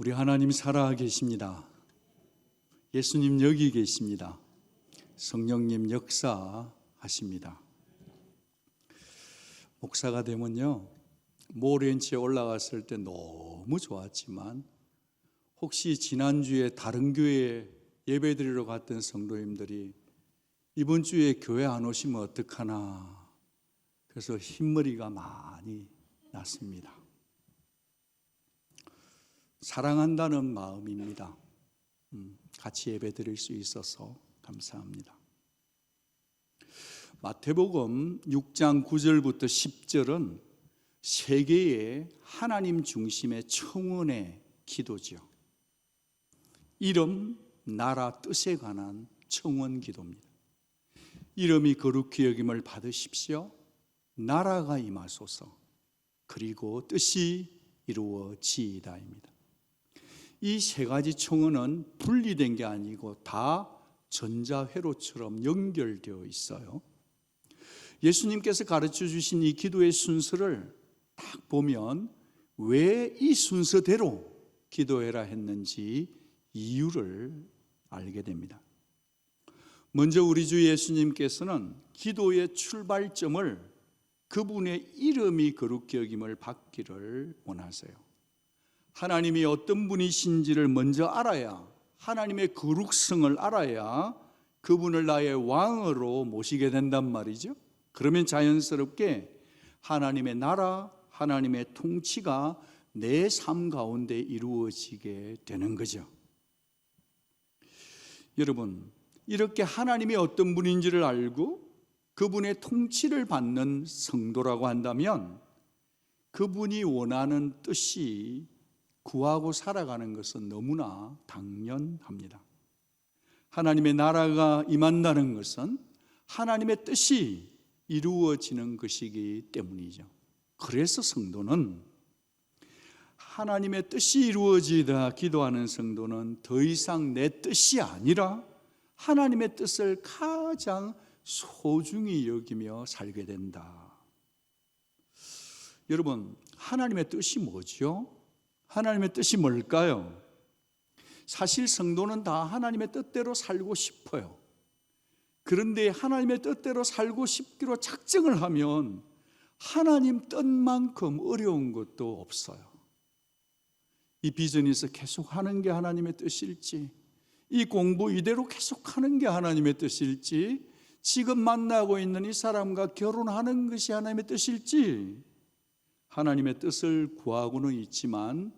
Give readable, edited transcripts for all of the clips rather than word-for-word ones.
우리 하나님 살아계십니다. 예수님 여기 계십니다. 성령님 역사하십니다. 목사가 되면요, 모렌치에 올라갔을 때 너무 좋았지만 혹시 지난주에 다른 교회에 예배드리러 갔던 성도님들이 이번 주에 교회 안 오시면 어떡하나, 그래서 흰머리가 많이 났습니다. 사랑한다는 마음입니다. 같이 예배드릴 수 있어서 감사합니다. 마태복음 6장 9절부터 10절은 세계의 하나님 중심의 청원의 기도죠. 이름, 나라, 뜻에 관한 청원 기도입니다. 이름이 거룩히 여김을 받으십시오. 나라가 임하소서. 그리고 뜻이 이루어지이다입니다. 이 세 가지 청원은 분리된 게 아니고 다 전자회로처럼 연결되어 있어요. 예수님께서 가르쳐 주신 이 기도의 순서를 딱 보면 왜 이 순서대로 기도해라 했는지 이유를 알게 됩니다. 먼저 우리 주 예수님께서는 기도의 출발점을 그분의 이름이 거룩히 여김을 받기를 원하세요. 하나님이 어떤 분이신지를 먼저 알아야, 하나님의 거룩성을 알아야 그분을 나의 왕으로 모시게 된단 말이죠. 그러면 자연스럽게 하나님의 나라, 하나님의 통치가 내 삶 가운데 이루어지게 되는 거죠. 여러분, 이렇게 하나님이 어떤 분인지를 알고 그분의 통치를 받는 성도라고 한다면 그분이 원하는 뜻이 구하고 살아가는 것은 너무나 당연합니다. 하나님의 나라가 임한다는 것은 하나님의 뜻이 이루어지는 것이기 때문이죠. 그래서 성도는, 하나님의 뜻이 이루어지다 기도하는 성도는 더 이상 내 뜻이 아니라 하나님의 뜻을 가장 소중히 여기며 살게 된다. 여러분, 하나님의 뜻이 뭐죠? 하나님의 뜻이 뭘까요? 사실 성도는 다 하나님의 뜻대로 살고 싶어요. 그런데 하나님의 뜻대로 살고 싶기로 작정을 하면 하나님 뜻만큼 어려운 것도 없어요. 이 비즈니스 계속 하는 게 하나님의 뜻일지, 이 공부 이대로 계속 하는 게 하나님의 뜻일지, 지금 만나고 있는 이 사람과 결혼하는 것이 하나님의 뜻일지, 하나님의 뜻을 구하고는 있지만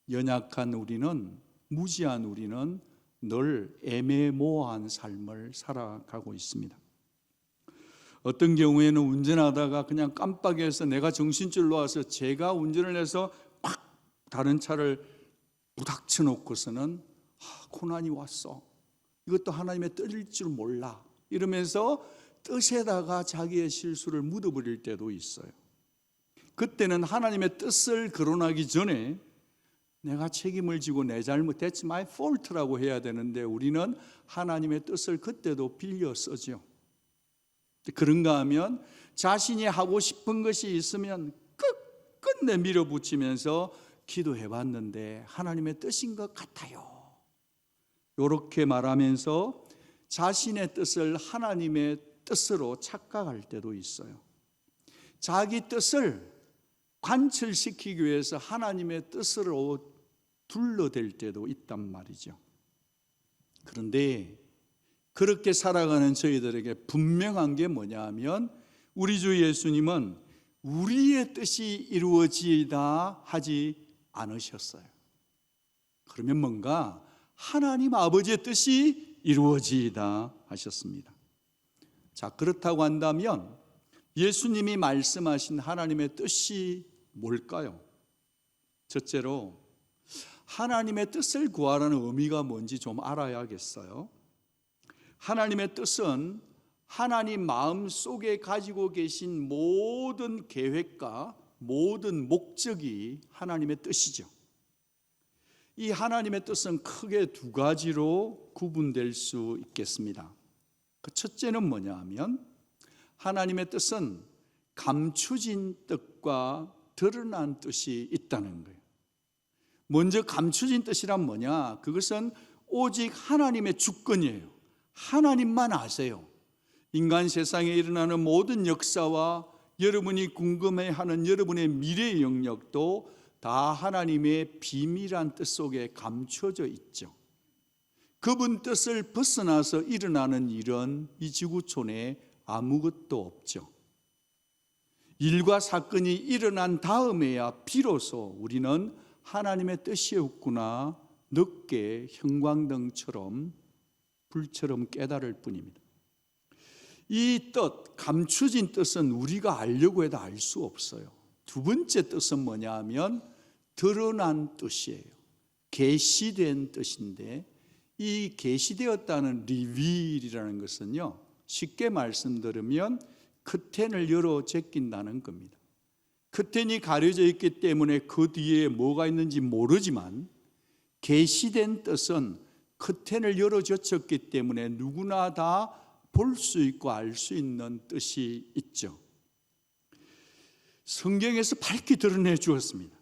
연약한 우리는, 무지한 우리는 늘 애매모호한 삶을 살아가고 있습니다. 어떤 경우에는 운전하다가 그냥 깜빡해서 내가 정신줄 놓아서 제가 운전을 해서 팍 다른 차를 부닥쳐 놓고서는 고난이 왔어, 이것도 하나님의 뜻일 줄 몰라, 이러면서 뜻에다가 자기의 실수를 묻어버릴 때도 있어요. 그때는 하나님의 뜻을 거론하기 전에 내가 책임을 지고 내 잘못, that's my fault라고 해야 되는데 우리는 하나님의 뜻을 그때도 빌려 쓰죠. 그런가 하면 자신이 하고 싶은 것이 있으면 끝끝내 밀어붙이면서 기도해 봤는데 하나님의 뜻인 것 같아요, 이렇게 말하면서 자신의 뜻을 하나님의 뜻으로 착각할 때도 있어요. 자기 뜻을 관철시키기 위해서 하나님의 뜻으로 둘러댈 때도 있단 말이죠. 그런데 그렇게 살아가는 저희들에게 분명한 게 뭐냐 하면 우리 주 예수님은 우리의 뜻이 이루어지이다 하지 않으셨어요. 그러면 뭔가 하나님 아버지의 뜻이 이루어지이다 하셨습니다. 자, 그렇다고 한다면 예수님이 말씀하신 하나님의 뜻이 뭘까요? 첫째로 하나님의 뜻을 구하라는 의미가 뭔지 좀 알아야겠어요. 하나님의 뜻은 하나님 마음속에 가지고 계신 모든 계획과 모든 목적이 하나님의 뜻이죠. 이 하나님의 뜻은 크게 두 가지로 구분될 수 있겠습니다. 그 첫째는 뭐냐 하면 하나님의 뜻은 감추진 뜻과 드러난 뜻이 있다는 거예요. 먼저 감춰진 뜻이란 뭐냐? 그것은 오직 하나님의 주권이에요. 하나님만 아세요. 인간 세상에 일어나는 모든 역사와 여러분이 궁금해하는 여러분의 미래의 영역도 다 하나님의 비밀한 뜻 속에 감춰져 있죠. 그분 뜻을 벗어나서 일어나는 일은 이 지구촌에 아무것도 없죠. 일과 사건이 일어난 다음에야 비로소 우리는 하나님의 뜻이었구나 늦게 형광등처럼 불처럼 깨달을 뿐입니다. 이 뜻, 감춰진 뜻은 우리가 알려고 해도 알 수 없어요. 두 번째 뜻은 뭐냐 하면 드러난 뜻이에요. 계시된 뜻인데, 이 계시되었다는 리빌이라는 것은요, 쉽게 말씀드리면 커튼을 열어 제낀다는 겁니다. 커튼이 가려져 있기 때문에 그 뒤에 뭐가 있는지 모르지만, 계시된 뜻은 커튼을 열어 젖혔기 때문에 누구나 다 볼 수 있고 알 수 있는 뜻이 있죠. 성경에서 밝게 드러내 주었습니다.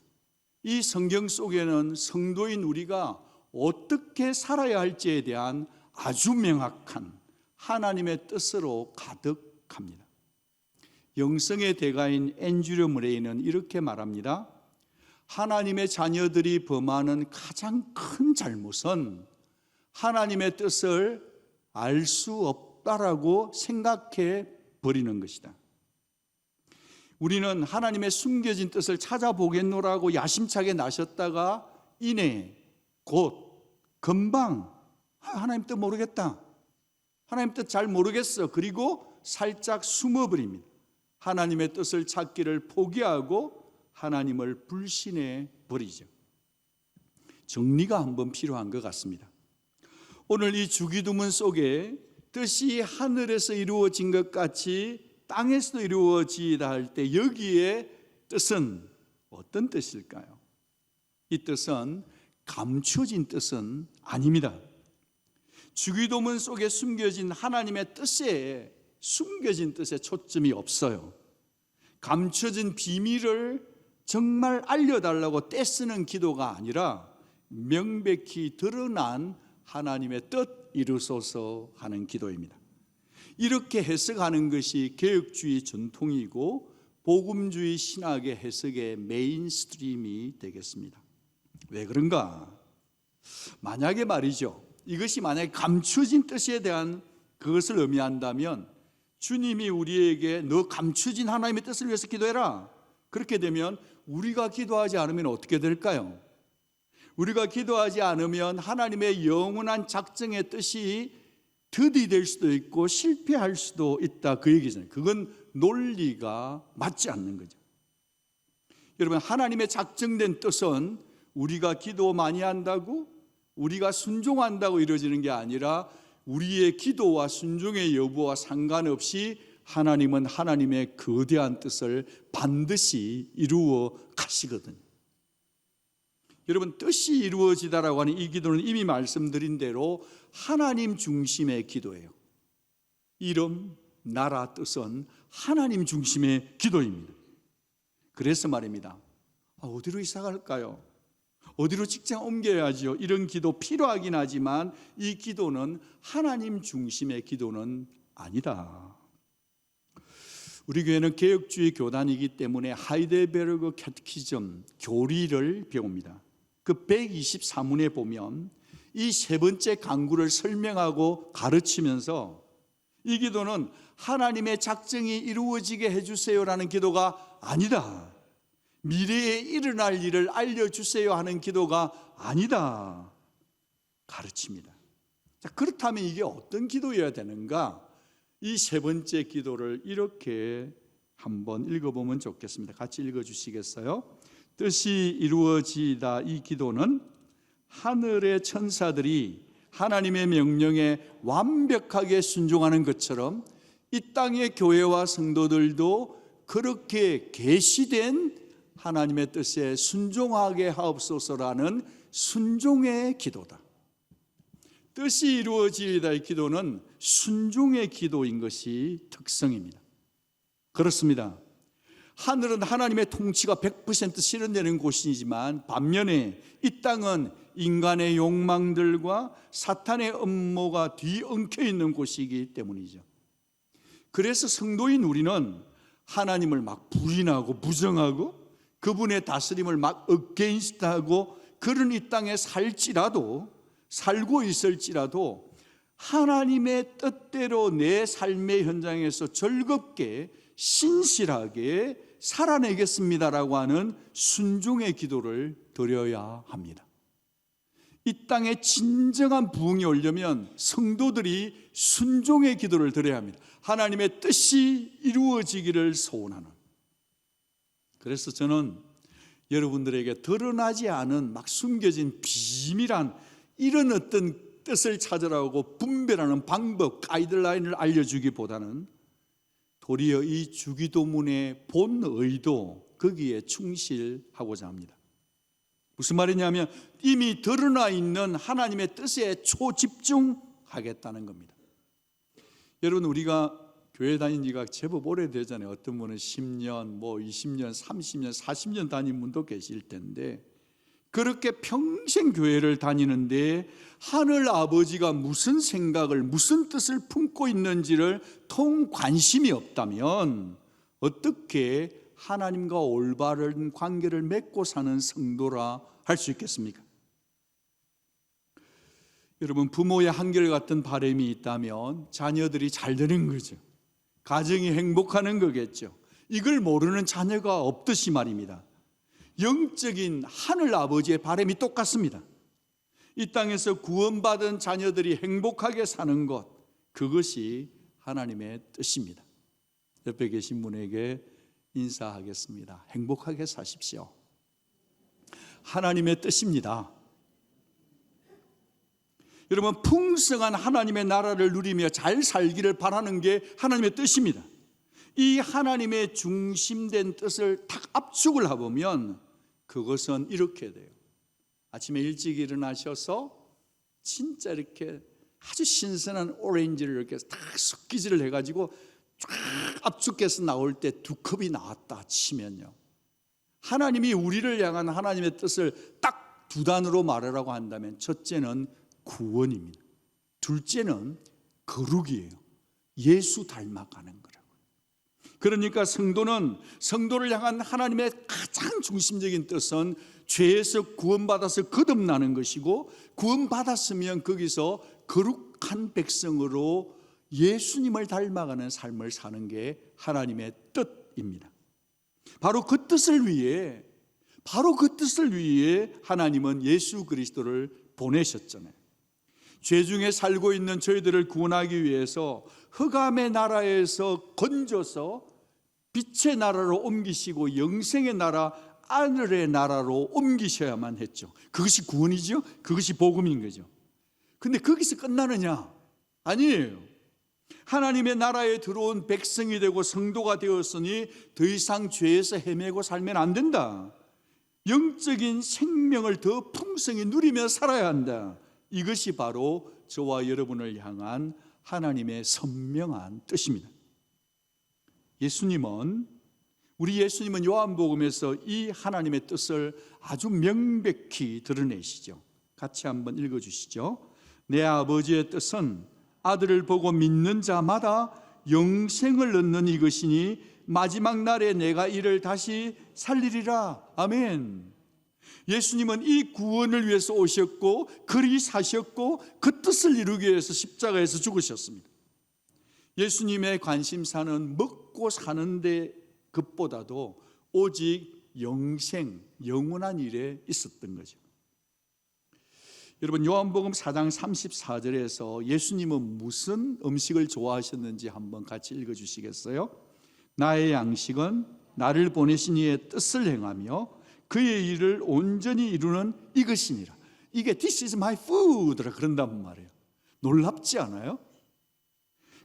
이 성경 속에는 성도인 우리가 어떻게 살아야 할지에 대한 아주 명확한 하나님의 뜻으로 가득합니다. 영성의 대가인 앤드류 무레이는 이렇게 말합니다. 하나님의 자녀들이 범하는 가장 큰 잘못은 하나님의 뜻을 알 수 없다라고 생각해 버리는 것이다. 우리는 하나님의 숨겨진 뜻을 찾아보겠노라고 야심차게 나섰다가 이내 곧 금방 하나님 뜻 모르겠다, 하나님 뜻 잘 모르겠어, 그리고 살짝 숨어버립니다. 하나님의 뜻을 찾기를 포기하고 하나님을 불신해 버리죠. 정리가 한번 필요한 것 같습니다. 오늘 이 주기도문 속에 뜻이 하늘에서 이루어진 것 같이 땅에서도 이루어지다 할 때 여기에 뜻은 어떤 뜻일까요? 이 뜻은 감춰진 뜻은 아닙니다. 주기도문 속에 숨겨진 하나님의 뜻에 숨겨진 뜻에 초점이 없어요. 감춰진 비밀을 정말 알려달라고 떼쓰는 기도가 아니라 명백히 드러난 하나님의 뜻 이루소서 하는 기도입니다. 이렇게 해석하는 것이 개혁주의 전통이고 복음주의 신학의 해석의 메인스트림이 되겠습니다. 왜 그런가? 만약에 말이죠, 이것이 만약에 감춰진 뜻에 대한 그것을 의미한다면 주님이 우리에게 너 감춰진 하나님의 뜻을 위해서 기도해라, 그렇게 되면 우리가 기도하지 않으면 어떻게 될까요? 우리가 기도하지 않으면 하나님의 영원한 작정의 뜻이 더디될 수도 있고 실패할 수도 있다, 그 얘기잖아요. 그건 논리가 맞지 않는 거죠. 여러분, 하나님의 작정된 뜻은 우리가 기도 많이 한다고, 우리가 순종한다고 이루어지는 게 아니라 우리의 기도와 순종의 여부와 상관없이 하나님은 하나님의 거대한 뜻을 반드시 이루어 가시거든요. 여러분, 뜻이 이루어지다라고 하는 이 기도는 이미 말씀드린 대로 하나님 중심의 기도예요. 이름, 나라, 뜻은 하나님 중심의 기도입니다. 그래서 말입니다, 어디로 이사 갈까요? 어디로 직장 옮겨야지요? 이런 기도 필요하긴 하지만 이 기도는 하나님 중심의 기도는 아니다. 우리 교회는 개혁주의 교단이기 때문에 하이델베르그 캐티키즘 교리를 배웁니다. 그 124문에 보면 이 세 번째 강구를 설명하고 가르치면서 이 기도는 하나님의 작정이 이루어지게 해주세요라는 기도가 아니다, 미래에 일어날 일을 알려주세요 하는 기도가 아니다 가르칩니다. 자, 그렇다면 이게 어떤 기도여야 되는가? 이 세 번째 기도를 이렇게 한번 읽어보면 좋겠습니다. 같이 읽어주시겠어요? 뜻이 이루어지다, 이 기도는 하늘의 천사들이 하나님의 명령에 완벽하게 순종하는 것처럼 이 땅의 교회와 성도들도 그렇게 계시된 하나님의 뜻에 순종하게 하옵소서라는 순종의 기도다. 뜻이 이루어지다의 기도는 순종의 기도인 것이 특성입니다. 그렇습니다. 하늘은 하나님의 통치가 100% 실현되는 곳이지만 반면에 이 땅은 인간의 욕망들과 사탄의 음모가 뒤엉켜 있는 곳이기 때문이죠. 그래서 성도인 우리는 하나님을 막 부인하고 부정하고 그분의 다스림을 막 어게인스트하고 그런 이 땅에 살고 있을지라도 하나님의 뜻대로 내 삶의 현장에서 즐겁게 신실하게 살아내겠습니다라고 하는 순종의 기도를 드려야 합니다. 이 땅에 진정한 부흥이 오려면 성도들이 순종의 기도를 드려야 합니다. 하나님의 뜻이 이루어지기를 소원하는. 그래서 저는 여러분들에게 드러나지 않은 막 숨겨진 비밀한 이런 어떤 뜻을 찾으라고 분별하는 방법, 가이드라인을 알려주기보다는 도리어 이 주기도문의 본 의도 거기에 충실하고자 합니다. 무슨 말이냐면 이미 드러나 있는 하나님의 뜻에 초집중하겠다는 겁니다. 여러분, 우리가 교회 다닌 지가 제법 오래되잖아요. 어떤 분은 10년, 20년, 30년, 40년 다닌 분도 계실 텐데 그렇게 평생 교회를 다니는데 하늘 아버지가 무슨 생각을, 무슨 뜻을 품고 있는지를 통 관심이 없다면 어떻게 하나님과 올바른 관계를 맺고 사는 성도라 할 수 있겠습니까? 여러분, 부모의 한결같은 바람이 있다면 자녀들이 잘 되는 거죠. 가정이 행복하는 거겠죠. 이걸 모르는 자녀가 없듯이 말입니다. 영적인 하늘 아버지의 바람이 똑같습니다. 이 땅에서 구원받은 자녀들이 행복하게 사는 것, 그것이 하나님의 뜻입니다. 옆에 계신 분에게 인사하겠습니다. 행복하게 사십시오. 하나님의 뜻입니다. 여러분, 풍성한 하나님의 나라를 누리며 잘 살기를 바라는 게 하나님의 뜻입니다. 이 하나님의 중심된 뜻을 딱 압축을 해보면 그것은 이렇게 돼요. 아침에 일찍 일어나셔서 진짜 이렇게 아주 신선한 오렌지를 이렇게 딱 섞기질을 해가지고 쫙 압축해서 나올 때 2컵이 나왔다 치면요, 하나님이 우리를 향한 하나님의 뜻을 딱 2단어로 말하라고 한다면 첫째는 구원입니다. 둘째는 거룩이에요. 예수 닮아가는 거라고. 그러니까 성도를 향한 하나님의 가장 중심적인 뜻은 죄에서 구원받아서 거듭나는 것이고, 구원받았으면 거기서 거룩한 백성으로 예수님을 닮아가는 삶을 사는 게 하나님의 뜻입니다. 바로 그 뜻을 위해 하나님은 예수 그리스도를 보내셨잖아요. 죄 중에 살고 있는 저희들을 구원하기 위해서 흑암의 나라에서 건져서 빛의 나라로 옮기시고 영생의 나라, 하늘의 나라로 옮기셔야만 했죠. 그것이 구원이죠. 그것이 복음인 거죠. 근데 거기서 끝나느냐? 아니에요. 하나님의 나라에 들어온 백성이 되고 성도가 되었으니 더 이상 죄에서 헤매고 살면 안 된다. 영적인 생명을 더 풍성히 누리며 살아야 한다. 이것이 바로 저와 여러분을 향한 하나님의 선명한 뜻입니다. 우리 예수님은 요한복음에서 이 하나님의 뜻을 아주 명백히 드러내시죠. 같이 한번 읽어주시죠. 내 아버지의 뜻은 아들을 보고 믿는 자마다 영생을 얻는 이것이니 마지막 날에 내가 이를 다시 살리리라. 아멘. 예수님은 이 구원을 위해서 오셨고 그리 사셨고 그 뜻을 이루기 위해서 십자가에서 죽으셨습니다. 예수님의 관심사는 먹고 사는데 것보다도 오직 영생, 영원한 일에 있었던 거죠. 여러분, 요한복음 4장 34절에서 예수님은 무슨 음식을 좋아하셨는지 한번 같이 읽어주시겠어요? 나의 양식은 나를 보내신 이의 뜻을 행하며 그의 일을 온전히 이루는 이것이니라. 이게 This is my food라 그런단 말이에요. 놀랍지 않아요?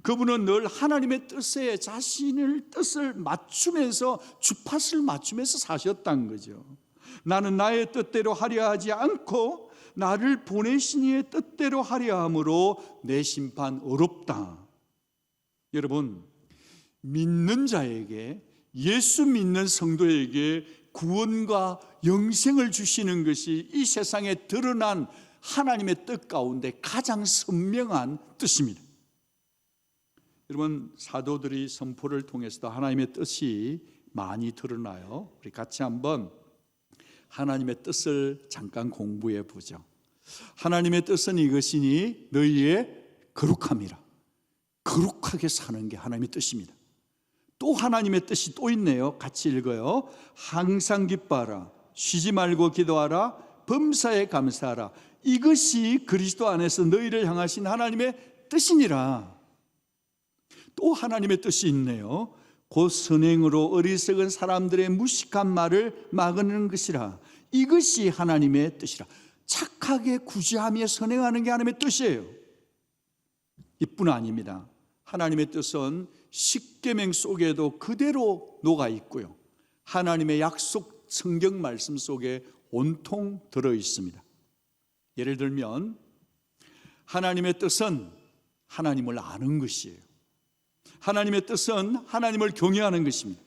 그분은 늘 하나님의 뜻에 자신의 뜻을 맞추면서 주파수를 맞추면서 사셨다는 거죠. 나는 나의 뜻대로 하려 하지 않고 나를 보내신 이의 뜻대로 하려 함으로 내 심판 어렵다. 여러분, 믿는 자에게 예수 믿는 성도에게 구원과 영생을 주시는 것이 이 세상에 드러난 하나님의 뜻 가운데 가장 선명한 뜻입니다. 여러분, 사도들이 선포를 통해서도 하나님의 뜻이 많이 드러나요. 우리 같이 한번 하나님의 뜻을 잠깐 공부해 보죠. 하나님의 뜻은 이것이니 너희의 거룩함이라. 거룩하게 사는 게 하나님의 뜻입니다. 또 하나님의 뜻이 또 있네요. 같이 읽어요. 항상 기뻐하라, 쉬지 말고 기도하라, 범사에 감사하라. 이것이 그리스도 안에서 너희를 향하신 하나님의 뜻이니라. 또 하나님의 뜻이 있네요. 곧 선행으로 어리석은 사람들의 무식한 말을 막는 것이라. 이것이 하나님의 뜻이라. 착하게 구제하며 선행하는 게 하나님의 뜻이에요. 이뿐 아닙니다. 하나님의 뜻은 십계명 속에도 그대로 녹아 있고요, 하나님의 약속 성경 말씀 속에 온통 들어 있습니다. 예를 들면 하나님의 뜻은 하나님을 아는 것이에요. 하나님의 뜻은 하나님을 경외하는 것입니다.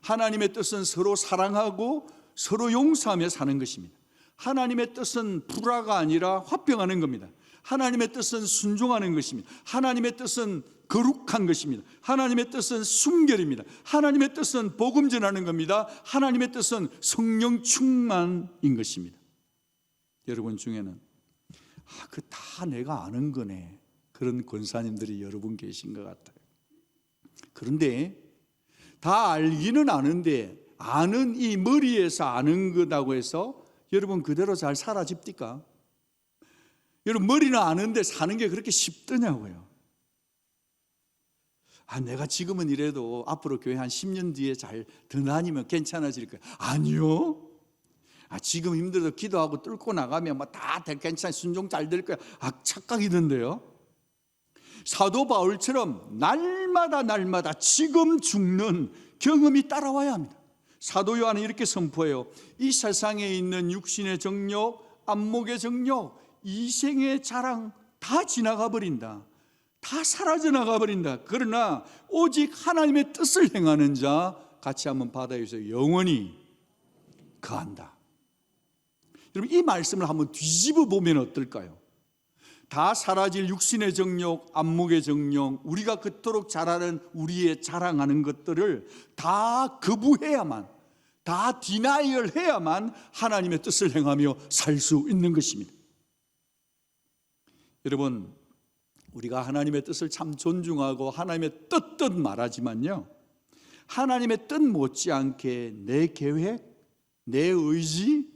하나님의 뜻은 서로 사랑하고 서로 용서하며 사는 것입니다. 하나님의 뜻은 불화가 아니라 화평하는 겁니다. 하나님의 뜻은 순종하는 것입니다. 하나님의 뜻은 거룩한 것입니다. 하나님의 뜻은 순결입니다. 하나님의 뜻은 복음 전하는 겁니다. 하나님의 뜻은 성령 충만인 것입니다. 여러분 중에는 그 다 내가 아는 거네, 그런 권사님들이 여러분 계신 것 같아요. 그런데 다 알기는 아는데 아는 이 머리에서 아는 거라고 해서 여러분 그대로 잘 사라집니까? 여러분, 머리는 아는데 사는 게 그렇게 쉽더냐고요. 내가 지금은 이래도 앞으로 교회 한 10년 뒤에 잘 더 다니면 괜찮아질 거예요. 아니요. 지금 힘들어도 기도하고 뚫고 나가면 다 괜찮아, 순종 잘 될 거야. 착각이던데요. 사도 바울처럼 날마다 지금 죽는 경험이 따라와야 합니다. 사도 요한은 이렇게 선포해요. 이 세상에 있는 육신의 정욕, 안목의 정욕, 이생의 자랑 다 지나가 버린다. 다 사라져 나가 버린다. 그러나 오직 하나님의 뜻을 행하는 자, 같이 한번 받아주세요. 영원히 거한다. 여러분, 이 말씀을 한번 뒤집어 보면 어떨까요? 다 사라질 육신의 정욕, 안목의 정욕, 우리가 그토록 잘하는 우리의 자랑하는 것들을 다 거부해야만, 다 디나이얼 해야만 하나님의 뜻을 행하며 살 수 있는 것입니다. 여러분, 우리가 하나님의 뜻을 참 존중하고 하나님의 뜻 말하지만요, 하나님의 뜻 못지않게 내 계획, 내 의지,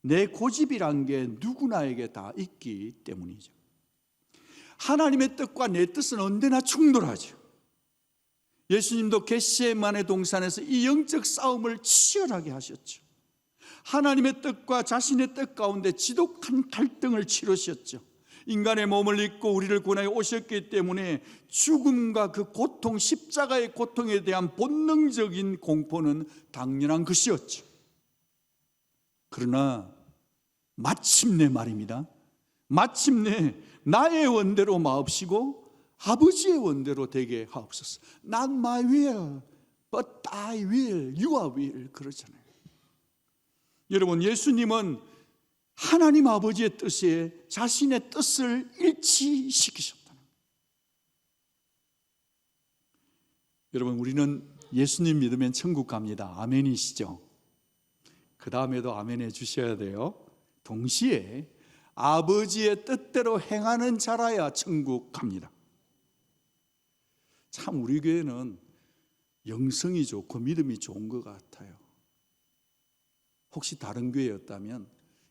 내 고집이란 게 누구나에게 다 있기 때문이죠. 하나님의 뜻과 내 뜻은 언제나 충돌하죠. 예수님도 겟세마네 동산에서 이 영적 싸움을 치열하게 하셨죠. 하나님의 뜻과 자신의 뜻 가운데 지독한 갈등을 치르셨죠. 인간의 몸을 입고 우리를 구원하여 오셨기 때문에 죽음과 그 고통, 십자가의 고통에 대한 본능적인 공포는 당연한 것이었죠. 그러나 마침내 말입니다, 마침내 나의 원대로 마옵시고 아버지의 원대로 되게 하옵소서. Not my will, but thy will, your will, 그러잖아요. 여러분, 예수님은 하나님 아버지의 뜻에 자신의 뜻을 일치시키셨다는 거예요. 여러분, 우리는 예수님 믿으면 천국 갑니다. 아멘이시죠? 그 다음에도 아멘 해주셔야 돼요. 동시에 아버지의 뜻대로 행하는 자라야 천국 갑니다. 참 우리 교회는 영성이 좋고 믿음이 좋은 것 같아요. 혹시 다른 교회였다면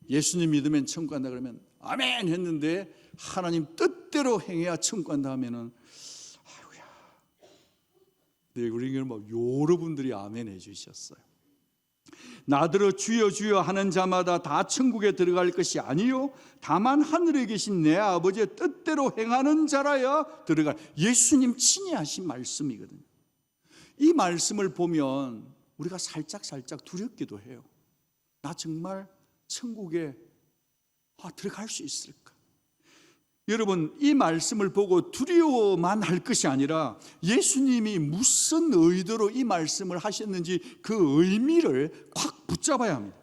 예수님 믿으면 천국 간다 그러면 아멘 했는데 하나님 뜻대로 행해야 천국 간다 하면은 아이고야. 근데 우리 교회는 여러분들이 아멘 해주셨어요. 나더러 주여 주여 하는 자마다 다 천국에 들어갈 것이 아니요 다만 하늘에 계신 내 아버지의 뜻대로 행하는 자라야 들어갈, 예수님 친히 하신 말씀이거든요. 이 말씀을 보면 우리가 살짝 두렵기도 해요. 나 정말 천국에 들어갈 수 있을까? 여러분, 이 말씀을 보고 두려워만 할 것이 아니라 예수님이 무슨 의도로 이 말씀을 하셨는지 그 의미를 확 붙잡아야 합니다.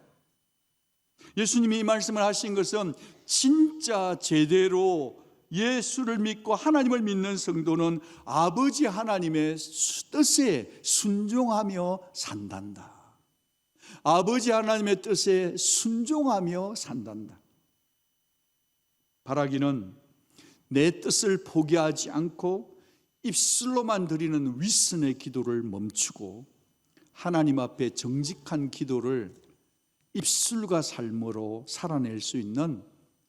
예수님이 이 말씀을 하신 것은 진짜 제대로 예수를 믿고 하나님을 믿는 성도는 아버지 하나님의 뜻에 순종하며 산단다. 아버지 하나님의 뜻에 순종하며 산단다. 바라기는 내 뜻을 포기하지 않고 입술로만 드리는 윗선의 기도를 멈추고 하나님 앞에 정직한 기도를 입술과 삶으로 살아낼 수 있는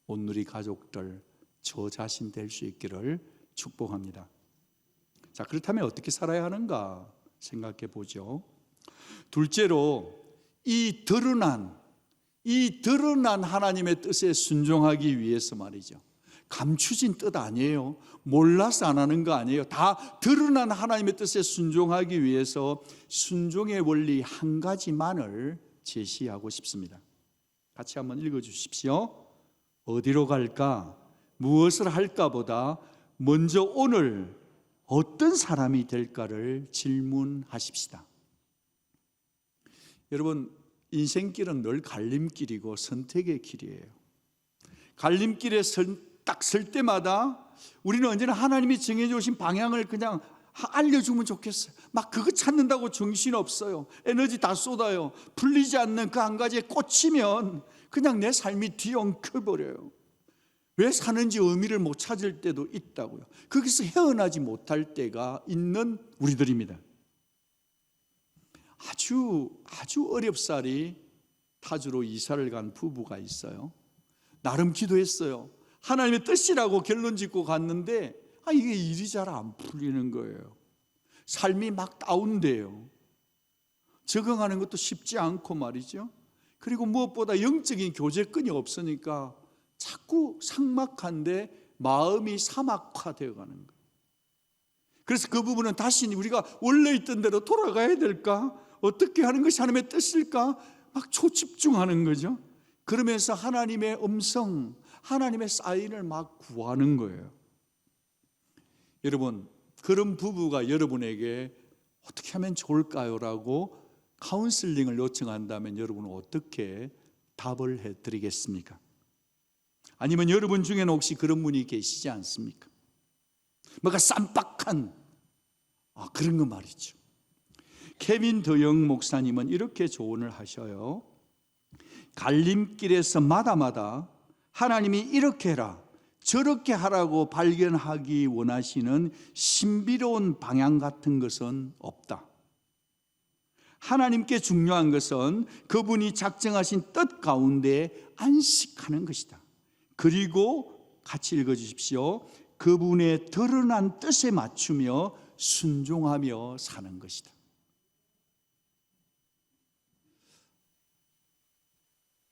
온누리 가족들, 저 자신 될 수 있기를 축복합니다. 자, 그렇다면 어떻게 살아야 하는가 생각해 보죠. 둘째로 이 드러난 하나님의 뜻에 순종하기 위해서 말이죠. 감추진 뜻 아니에요. 몰라서 안 하는 거 아니에요. 다 드러난 하나님의 뜻에 순종하기 위해서 순종의 원리 한 가지만을 제시하고 싶습니다. 같이 한번 읽어주십시오. 어디로 갈까? 무엇을 할까보다 먼저 오늘 어떤 사람이 될까를 질문하십시다. 여러분, 인생길은 늘 갈림길이고 선택의 길이에요. 갈림길에 딱 설 때마다 우리는 언제나 하나님이 정해주신 방향을 그냥 알려주면 좋겠어요. 막 그거 찾는다고 정신없어요. 에너지 다 쏟아요. 풀리지 않는 그 한 가지에 꽂히면 그냥 내 삶이 뒤엉켜버려요. 왜 사는지 의미를 못 찾을 때도 있다고요. 거기서 헤어나지 못할 때가 있는 우리들입니다. 아주 어렵사리 타주로 이사를 간 부부가 있어요. 나름 기도했어요. 하나님의 뜻이라고 결론 짓고 갔는데 이게 일이 잘 안 풀리는 거예요. 삶이 막 다운돼요. 적응하는 것도 쉽지 않고 말이죠. 그리고 무엇보다 영적인 교제권이 없으니까 자꾸 삭막한데 마음이 사막화되어 가는 거예요. 그래서 그 부분은 다시 우리가 원래 있던 대로 돌아가야 될까? 어떻게 하는 것이 하나님의 뜻일까? 막 초집중하는 거죠. 그러면서 하나님의 음성, 하나님의 사인을 막 구하는 거예요. 여러분, 그런 부부가 여러분에게 어떻게 하면 좋을까요? 라고 카운슬링을 요청한다면 여러분은 어떻게 답을 해드리겠습니까? 아니면 여러분 중에는 혹시 그런 분이 계시지 않습니까? 뭔가 쌈박한 그런 거 말이죠. 케빈 더영 목사님은 이렇게 조언을 하셔요. 갈림길에서 마다마다 하나님이 이렇게 해라, 저렇게 하라고 발견하기 원하시는 신비로운 방향 같은 것은 없다. 하나님께 중요한 것은 그분이 작정하신 뜻 가운데 안식하는 것이다. 그리고 같이 읽어주십시오. 그분의 드러난 뜻에 맞추며 순종하며 사는 것이다.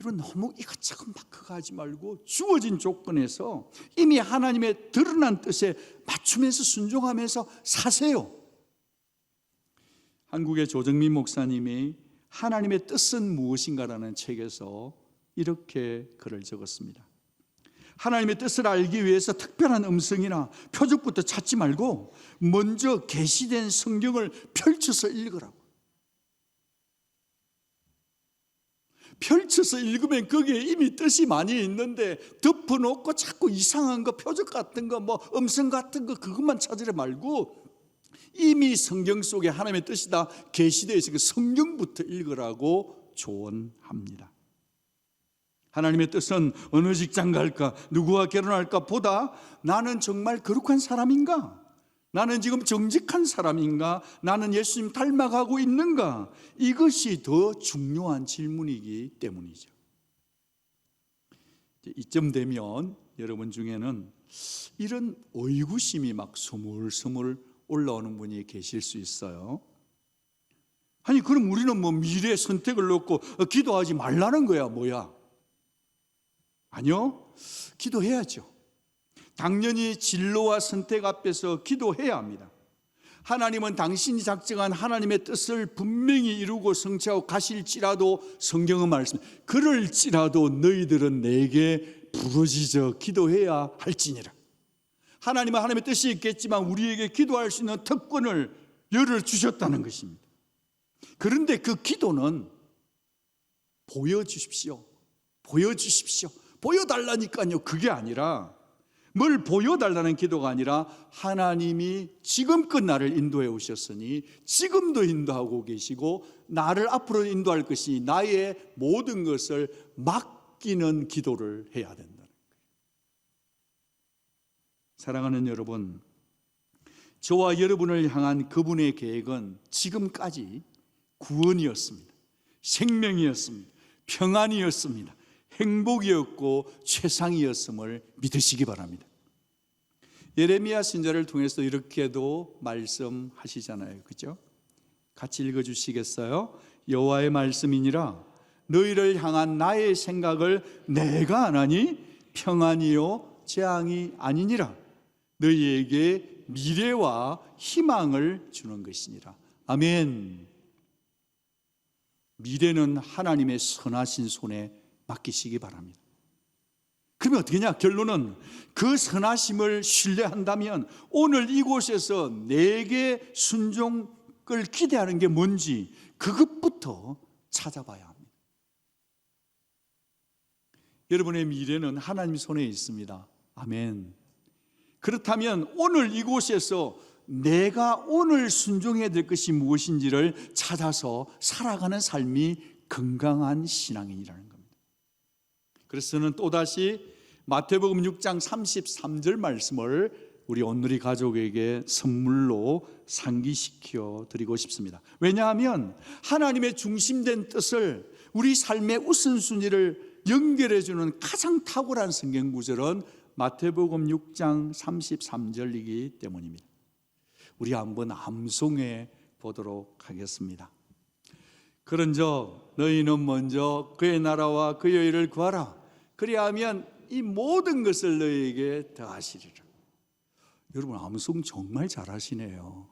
여러분, 너무 이것저것 막 그거 하지 말고 주어진 조건에서 이미 하나님의 드러난 뜻에 맞추면서 순종하면서 사세요. 한국의 조정민 목사님이 하나님의 뜻은 무엇인가라는 책에서 이렇게 글을 적었습니다. 하나님의 뜻을 알기 위해서 특별한 음성이나 표적부터 찾지 말고 먼저 계시된 성경을 펼쳐서 읽으라고. 펼쳐서 읽으면 거기에 이미 뜻이 많이 있는데 덮어놓고 자꾸 이상한 거, 표적 같은 거, 뭐 음성 같은 거 그것만 찾으려 말고 이미 성경 속에 하나님의 뜻이 다 계시되어 있으니까 성경부터 읽으라고 조언합니다. 하나님의 뜻은 어느 직장 갈까, 누구와 결혼할까 보다 나는 정말 거룩한 사람인가? 나는 지금 정직한 사람인가? 나는 예수님 닮아가고 있는가? 이것이 더 중요한 질문이기 때문이죠. 이쯤 되면 여러분 중에는 이런 의구심이 막 스물스물 올라오는 분이 계실 수 있어요. 아니, 그럼 우리는 뭐 미래 선택을 놓고 기도하지 말라는 거야, 뭐야? 아니요, 기도해야죠. 당연히 진로와 선택 앞에서 기도해야 합니다. 하나님은 당신이 작정한 하나님의 뜻을 분명히 이루고 성취하고 가실지라도 성경은 말씀합니다. 그럴지라도 너희들은 내게 부르짖어 기도해야 할지니라. 하나님은 하나님의 뜻이 있겠지만 우리에게 기도할 수 있는 특권을 열어주셨다는 것입니다. 그런데 그 기도는 보여주십시오, 보여주십시오, 보여달라니까요. 그게 아니라, 뭘 보여달라는 기도가 아니라 하나님이 지금껏 나를 인도해 오셨으니 지금도 인도하고 계시고 나를 앞으로 인도할 것이 나의 모든 것을 맡기는 기도를 해야 된다는 거예요. 사랑하는 여러분, 저와 여러분을 향한 그분의 계획은 지금까지 구원이었습니다. 생명이었습니다. 평안이었습니다. 행복이었고 최상이었음을 믿으시기 바랍니다. 예레미야 선지자를 통해서 이렇게도 말씀하시잖아요. 그죠? 같이 읽어주시겠어요? 여호와의 말씀이니라 너희를 향한 나의 생각을 내가 아나니 평안이요 재앙이 아니니라 너희에게 미래와 희망을 주는 것이니라. 아멘. 미래는 하나님의 선하신 손에 맡기시기 바랍니다. 그러면 어떻게냐? 결론은 그 선하심을 신뢰한다면 오늘 이곳에서 내게 순종을 기대하는 게 뭔지 그것부터 찾아봐야 합니다. 여러분의 미래는 하나님 손에 있습니다. 아멘. 그렇다면 오늘 이곳에서 내가 오늘 순종해야 될 것이 무엇인지를 찾아서 살아가는 삶이 건강한 신앙인이라는 겁니다. 그래서 저는 또다시 마태복음 6장 33절 말씀을 우리 온누리 가족에게 선물로 상기시켜 드리고 싶습니다. 왜냐하면 하나님의 중심된 뜻을 우리 삶의 우선순위를 연결해 주는 가장 탁월한 성경 구절은 마태복음 6장 33절이기 때문입니다. 우리 한번 암송해 보도록 하겠습니다. 그런즉 너희는 먼저 그의 나라와 그의 의를 구하라. 그리하면 이 모든 것을 너희에게 더하시리라. 여러분 암송 정말 잘하시네요.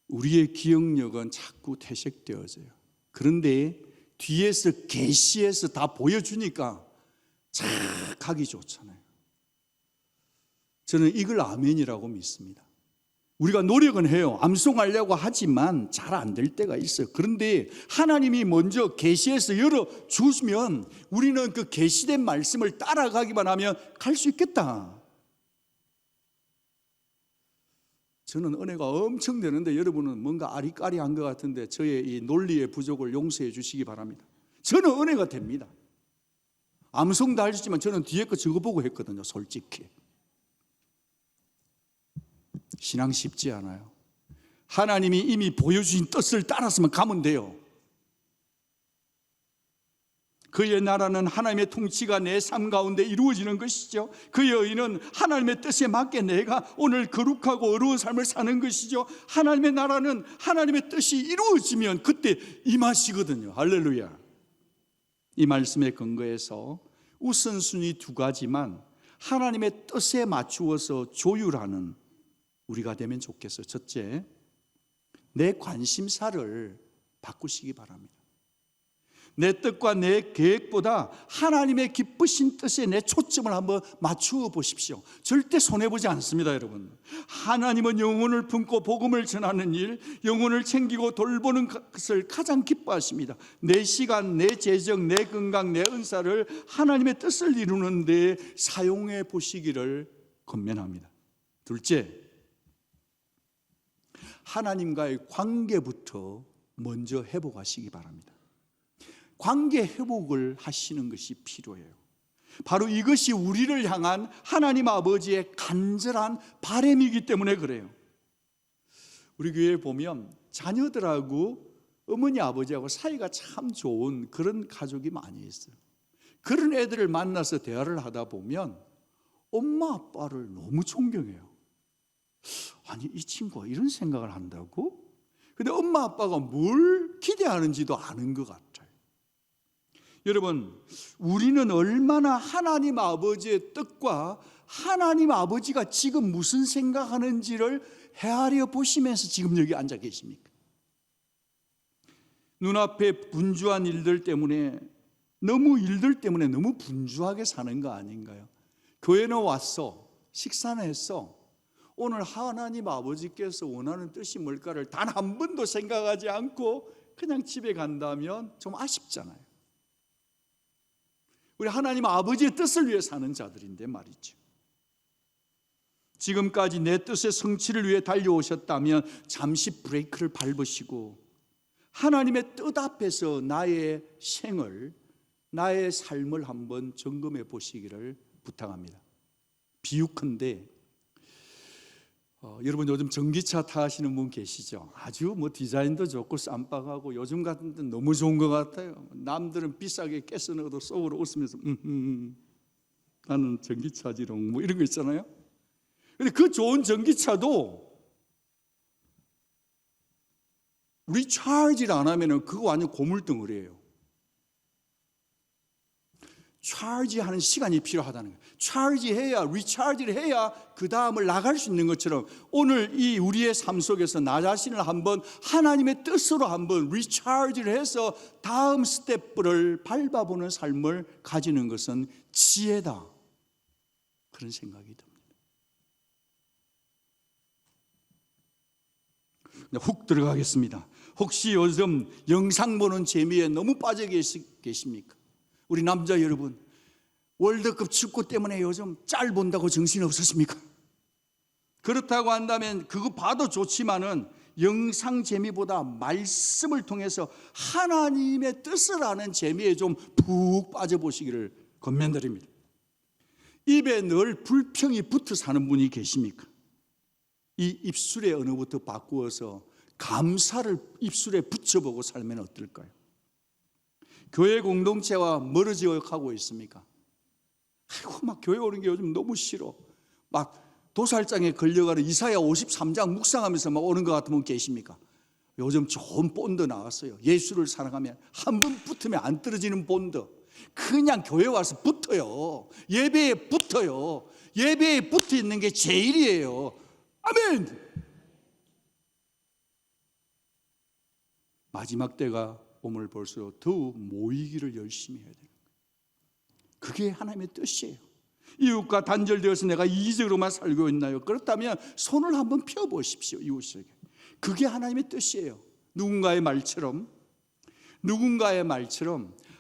우리의 기억력은 자꾸 퇴색되어져요. 그런데 뒤에서 계시해서 다 보여주니까 착 하기 좋잖아요. 저는 이걸 아멘이라고 믿습니다. 우리가 노력은 해요. 암송하려고 하지만 잘 안 될 때가 있어요. 그런데 하나님이 먼저 계시해서 열어주시면 우리는 그 계시된 말씀을 따라가기만 하면 갈 수 있겠다. 저는 은혜가 엄청 되는데 여러분은 뭔가 아리까리한 것 같은데 저의 이 논리의 부족을 용서해 주시기 바랍니다. 저는 은혜가 됩니다. 암송도 하셨지만 저는 뒤에 거 저거 보고 했거든요. 솔직히 신앙 쉽지 않아요. 하나님이 이미 보여주신 뜻을 따랐으면 가면 돼요. 그의 나라는 하나님의 통치가 내 삶 가운데 이루어지는 것이죠. 그의 의는 하나님의 뜻에 맞게 내가 오늘 거룩하고 어려운 삶을 사는 것이죠. 하나님의 나라는 하나님의 뜻이 이루어지면 그때 임하시거든요. 할렐루야. 이 말씀에 근거해서 우선순위 두 가지만 하나님의 뜻에 맞추어서 조율하는 우리가 되면 좋겠어요. 첫째, 내 관심사를 바꾸시기 바랍니다. 내 뜻과 내 계획보다 하나님의 기쁘신 뜻에 내 초점을 한번 맞추어 보십시오. 절대 손해보지 않습니다, 여러분. 하나님은 영혼을 품고 복음을 전하는 일, 영혼을 챙기고 돌보는 것을 가장 기뻐하십니다. 내 시간, 내 재정, 내 건강, 내 은사를 하나님의 뜻을 이루는 데 사용해 보시기를 권면합니다. 둘째, 하나님과의 관계부터 먼저 회복하시기 바랍니다. 관계 회복을 하시는 것이 필요해요. 바로 이것이 우리를 향한 하나님 아버지의 간절한 바람이기 때문에 그래요. 우리 교회에 보면 자녀들하고 어머니 아버지하고 사이가 참 좋은 그런 가족이 많이 있어요. 그런 애들을 만나서 대화를 하다 보면 엄마 아빠를 너무 존경해요. 아니 이 친구가 이런 생각을 한다고? 근데 엄마 아빠가 뭘 기대하는지도 아는 것 같아요. 여러분, 우리는 얼마나 하나님 아버지의 뜻과 하나님 아버지가 지금 무슨 생각하는지를 헤아려 보시면서 지금 여기 앉아 계십니까? 눈앞에 분주한 일들 때문에 너무 일들 때문에 너무 분주하게 사는 거 아닌가요? 교회는 왔어, 식사는 했어. 오늘 하나님 아버지께서 원하는 뜻이 뭘까를 단 한 번도 생각하지 않고 그냥 집에 간다면 좀 아쉽잖아요. 우리 하나님 아버지의 뜻을 위해 사는 자들인데 말이죠. 지금까지 내 뜻의 성취를 위해 달려오셨다면 잠시 브레이크를 밟으시고 하나님의 뜻 앞에서 나의 생을, 나의 삶을 한번 점검해 보시기를 부탁합니다. 비유컨대 여러분 요즘 전기차 타시는 분 계시죠? 아주 디자인도 좋고 쌈박하고 요즘 같은 데 너무 좋은 것 같아요. 남들은 비싸게 깨서 넣어도 속으로 웃으면서 나는 전기차지롱 이런 거 있잖아요. 근데 그 좋은 전기차도 리차지를 안 하면 그거 완전 고물덩어리예요. 차지하는 시간이 필요하다는 거예요. 차지해야, 리차지를 해야 그 다음을 나갈 수 있는 것처럼 오늘 이 우리의 삶 속에서 나 자신을 한번 하나님의 뜻으로 한번 리차지를 해서 다음 스텝을 밟아보는 삶을 가지는 것은 지혜다. 그런 생각이 듭니다. 훅 들어가겠습니다. 혹시 요즘 영상 보는 재미에 너무 빠져 계십니까? 우리 남자 여러분, 월드컵 축구 때문에 요즘 짤 본다고 정신 없으십니까? 그렇다고 한다면 그거 봐도 좋지만은 영상 재미보다 말씀을 통해서 하나님의 뜻을 아는 재미에 좀 푹 빠져보시기를 권면드립니다. 입에 늘 불평이 붙어 사는 분이 계십니까? 이 입술의 언어부터 바꾸어서 감사를 입술에 붙여보고 살면 어떨까요? 교회 공동체와 멀어져 가고 있습니까? 아이고 막 교회 오는 게 요즘 너무 싫어. 막 도살장에 걸려가는 이사야 53장 묵상하면서 막 오는 것 같은 분 계십니까? 요즘 좋은 본드 나왔어요. 예수를 사랑하면 한 번 붙으면 안 떨어지는 본드. 그냥 교회 와서 붙어요. 예배에 붙어요. 예배에 붙어 있는 게 제일이에요. 아멘. 마지막 때가 오늘 볼수록 더욱 모이기를 열심히 해야 돼요. 그게 하나님의 뜻이에요. 이웃과 단절되어서 내가 이기적으로만 살고 있나요? 그렇다면 손을 한번 펴보십시오. 이웃에게. 그게 하나님의 뜻이에요. 누군가의 말처럼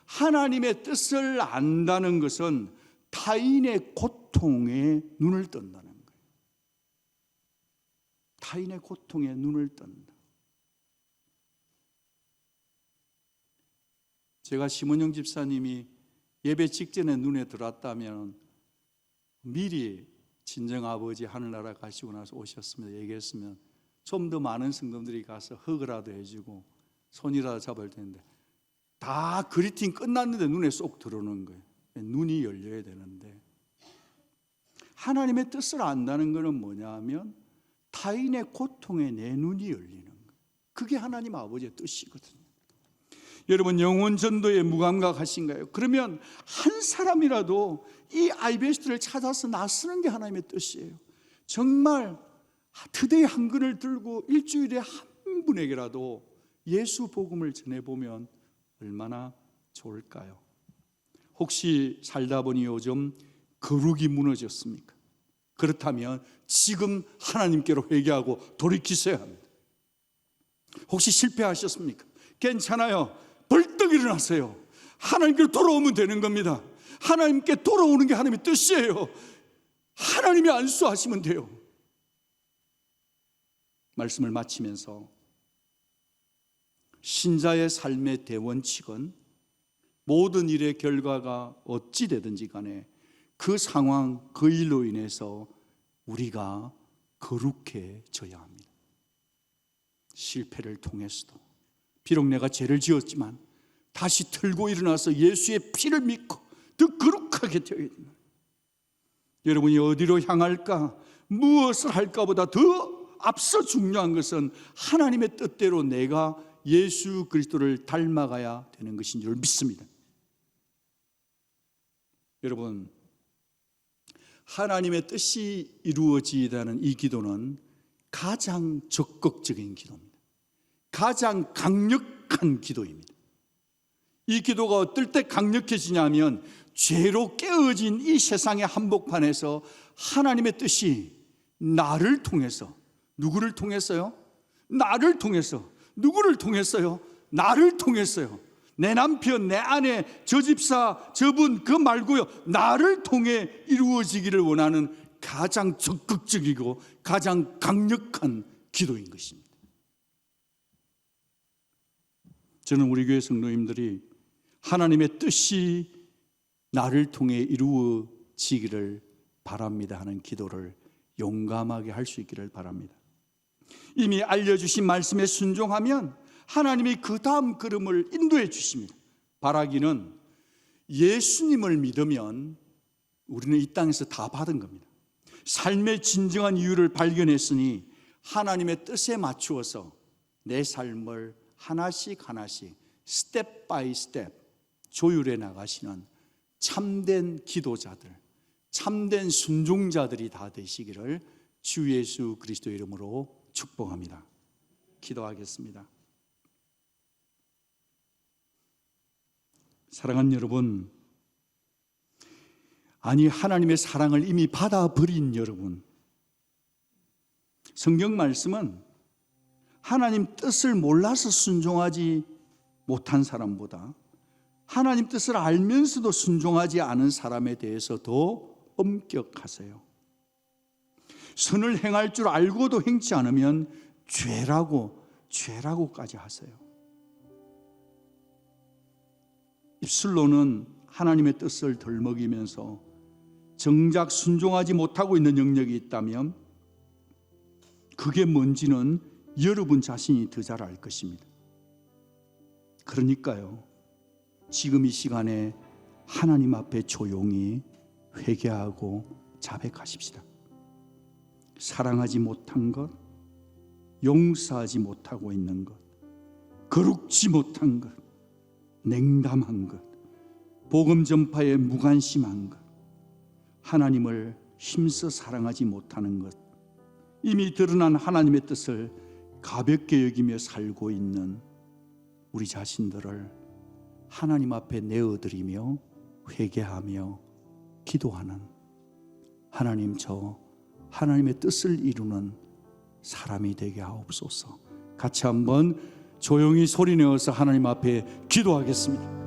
하나님의 뜻을 안다는 것은 타인의 고통에 눈을 뜬다는 거예요. 타인의 고통에 눈을 뜬다. 제가 심은영 집사님이 예배 직전에 눈에 들어왔다면 미리 친정아버지 하늘나라 가시고 나서 오셨으면 얘기했으면 좀 더 많은 성도들이 가서 허그라도 해주고 손이라도 잡을 텐데 다 그리팅 끝났는데 눈에 쏙 들어오는 거예요. 눈이 열려야 되는데 하나님의 뜻을 안다는 것은 뭐냐 하면 타인의 고통에 내 눈이 열리는 거예요. 그게 하나님 아버지의 뜻이거든요. 여러분 영혼 전도에 무감각하신가요? 그러면 한 사람이라도 이 IBS를 찾아서 나서는 게 하나님의 뜻이에요. 정말 드디어 한 근을 들고 일주일에 한 분에게라도 예수 복음을 전해보면 얼마나 좋을까요? 혹시 살다 보니 요즘 거룩이 무너졌습니까? 그렇다면 지금 하나님께로 회개하고 돌이키셔야 합니다. 혹시 실패하셨습니까? 괜찮아요. 벌떡 일어나세요. 하나님께로 돌아오면 되는 겁니다. 하나님께 돌아오는 게 하나님의 뜻이에요. 하나님이 안수하시면 돼요. 말씀을 마치면서 신자의 삶의 대원칙은 모든 일의 결과가 어찌 되든지 간에 그 상황, 그 일로 인해서 우리가 거룩해져야 합니다. 실패를 통해서도 비록 내가 죄를 지었지만 다시 들고 일어나서 예수의 피를 믿고 더 거룩하게 되어야 됩니다. 여러분이 어디로 향할까, 무엇을 할까보다 더 앞서 중요한 것은 하나님의 뜻대로 내가 예수 그리스도를 닮아가야 되는 것인 줄 믿습니다. 여러분, 하나님의 뜻이 이루어지다는 이 기도는 가장 적극적인 기도입니다. 가장 강력한 기도입니다. 이 기도가 어떨 때 강력해지냐면 죄로 깨어진 이 세상의 한복판에서 하나님의 뜻이 나를 통해서, 누구를 통해서요? 나를 통해서. 누구를 통했어요? 나를 통했어요. 내 남편, 내 아내, 저 집사, 저분 그 말고요, 나를 통해 이루어지기를 원하는 가장 적극적이고 가장 강력한 기도인 것입니다. 저는 우리 교회 성도님들이 하나님의 뜻이 나를 통해 이루어지기를 바랍니다 하는 기도를 용감하게 할 수 있기를 바랍니다. 이미 알려주신 말씀에 순종하면 하나님이 그 다음 걸음을 인도해 주십니다. 바라기는 예수님을 믿으면 우리는 이 땅에서 다 받은 겁니다. 삶의 진정한 이유를 발견했으니 하나님의 뜻에 맞추어서 내 삶을 하나씩 하나씩 스텝 바이 스텝 조율해 나가시는 참된 기도자들, 참된 순종자들이 다 되시기를 주 예수 그리스도 이름으로 축복합니다. 기도하겠습니다. 사랑하는 여러분, 아니 하나님의 사랑을 이미 받아버린 여러분, 성경 말씀은 하나님 뜻을 몰라서 순종하지 못한 사람보다 하나님 뜻을 알면서도 순종하지 않은 사람에 대해서 더 엄격하세요. 선을 행할 줄 알고도 행치 않으면 죄라고까지 하세요. 입술로는 하나님의 뜻을 덜 먹이면서 정작 순종하지 못하고 있는 영역이 있다면 그게 뭔지는 여러분 자신이 더 잘 알 것입니다. 그러니까요, 지금 이 시간에 하나님 앞에 조용히 회개하고 자백하십시다. 사랑하지 못한 것, 용서하지 못하고 있는 것, 거룩지 못한 것, 냉담한 것, 복음 전파에 무관심한 것, 하나님을 힘써 사랑하지 못하는 것, 이미 드러난 하나님의 뜻을 가볍게 여기며 살고 있는 우리 자신들을 하나님 앞에 내어드리며 회개하며 기도하는, 하나님, 저 하나님의 뜻을 이루는 사람이 되게 하옵소서. 같이 한번 조용히 소리내어서 하나님 앞에 기도하겠습니다.